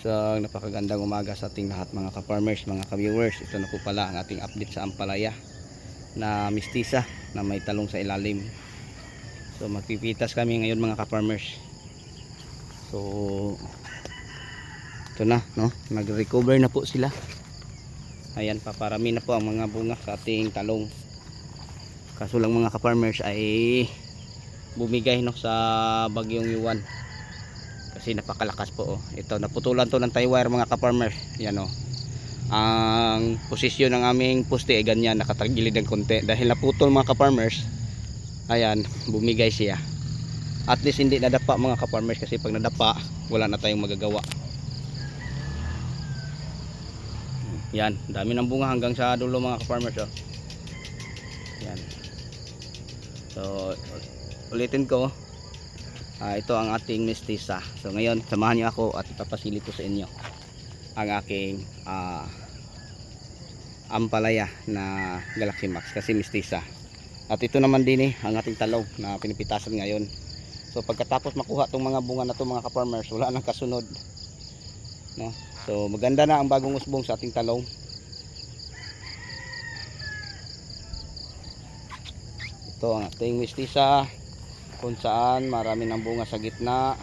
So napakagandang umaga sa ating lahat mga ka-farmers, mga ka-viewers. Ito na po pala ang ating update sa ampalaya na mistisa na may talong sa ilalim. So magpipitas kami ngayon mga ka-farmers. So ito na, no? Nag-recover na po sila. Ayan, paparami na po ang mga bunga sa ating talong. Kaso lang mga ka-farmers ay bumigay, no, sa bagyong Yuan. Kasi napakalakas po, oh. Ito, naputulan to ng tie wire mga ka-farmers. Yan, oh. Ang posisyon ng aming poste ay ganyan, nakatagilid ng konti. Dahil naputol mga ka-farmers, ayan, bumigay siya. At least hindi nadapa mga ka-farmers, kasi pag nadapa, wala na tayong magagawa. Yan, dami ng bunga hanggang sa dulo mga ka-farmers, oh. Yan. So, ulitin ko. Ito ang ating mistisa. So ngayon samahan niyo ako at ipapasilip ko sa inyo ang aking ampalaya na Galaxy Max kasi mistisa. At ito naman din ang ating talong na pinipitasan ngayon. So pagkatapos makuha itong mga bunga na ito mga ka-farmers, wala nang kasunod, no? So maganda na ang bagong usbong sa ating talong. Ito ang ating mistisa, kung saan marami ng bunga sa gitna.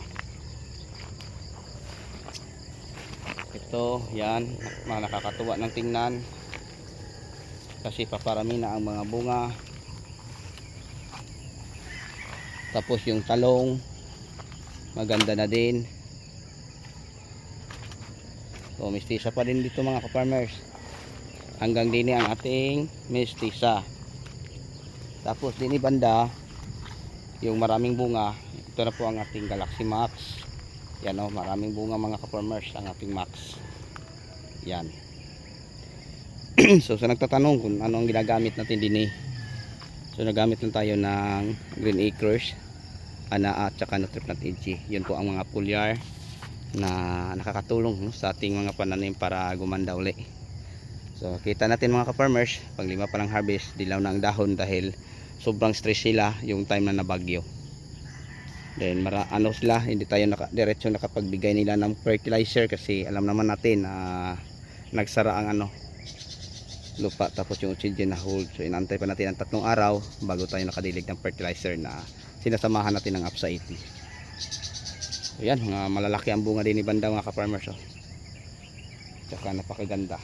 Ito, yan, nakakatuwa ng tingnan kasi paparami na ang mga bunga. Tapos yung talong maganda na din. So mistisa pa din dito mga ka-farmers. Hanggang din ang ating mistisa. Tapos din banda yung maraming bunga, ito na po ang ating Galaxy Max. Yan, oh, maraming bunga mga ka-farmers ang ating Max. Yan. So sa nagtatanong kung ano ang ginagamit natin din, so nagamit lang tayo ng Green Acres, Ana at saka Nutriplant AG. Yun po ang mga foliar na nakakatulong, no, sa ating mga pananim para gumanda uli. So kita natin mga ka-farmers, pag lima pa lang harvest, dilaw na ang dahon dahil sobrang stress sila yung time na nabagyo. Then sila, hindi tayo diretso nakapagbigay nila ng fertilizer kasi alam naman natin na nagsara ang lupa, tapos yung oxygen na hold. So inantay pa natin ang 3 araw bago tayo nakadilig ng fertilizer na sinasamahan natin ng APSA 80. So yan, mga malalaki ang bunga din ni banda mga ka-farmers, oh. Tsaka napakaganda.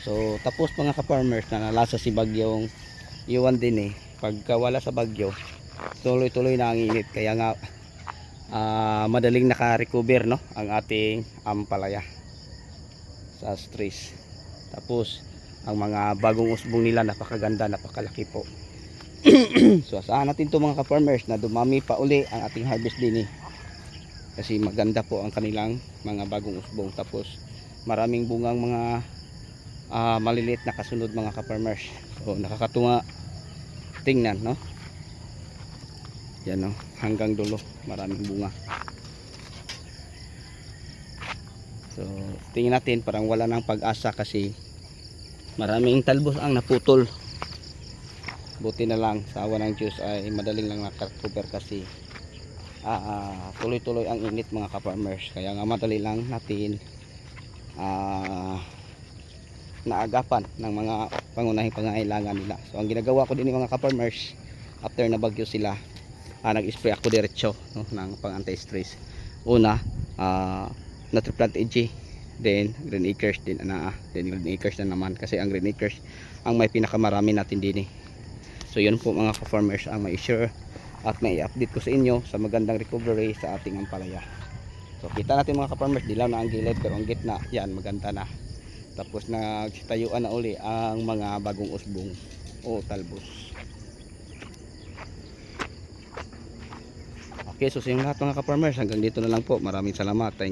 So tapos mga ka-farmers, na nalasa si bagyong Yuan din, pagka wala sa bagyo, tuloy-tuloy na ang init, kaya nga madaling naka-recover, no, ang ating ampalaya sa stress. Tapos ang mga bagong usbong nila napakaganda, napakalaki po. So asahan natin to mga ka-farmers na dumami pa uli ang ating harvest din, kasi maganda po ang kanilang mga bagong usbong. Tapos maraming bungang mga maliliit na kasunod mga ka-farmers. So nakakatuwa tingnan, no? Yan, no? Hanggang dulo maraming bunga. So tingnan natin, parang wala nang pag-asa kasi maraming talbos ang naputol. Buti na lang sa awa ng Diyos ay madaling lang nakarecover kasi tuloy-tuloy ang init mga ka-farmers, kaya nga madali lang natin naagapan ng mga pangunahing pangangailangan nila. So ang ginagawa ko din mga ka-farmers, after na bagyo sila, nag-spray ako diretso, no, ng pang anti-stress. Una, Nutriplant AG, then Green Acres din, then Green Acres na naman, kasi ang Green Acres ang may pinakamarami natin din. So yun po mga ka-farmers ang may share at may update ko sa inyo sa magandang recovery sa ating ampalaya. So kita natin mga ka-farmers, dilaw na ang gilid pero ang gitna, yan, maganda na. Tapos nagtayuan na uli ang mga bagong usbong o talbos. Okay, so sa inyong lahat mga ka-farmers, hanggang dito na lang po. Maraming salamat.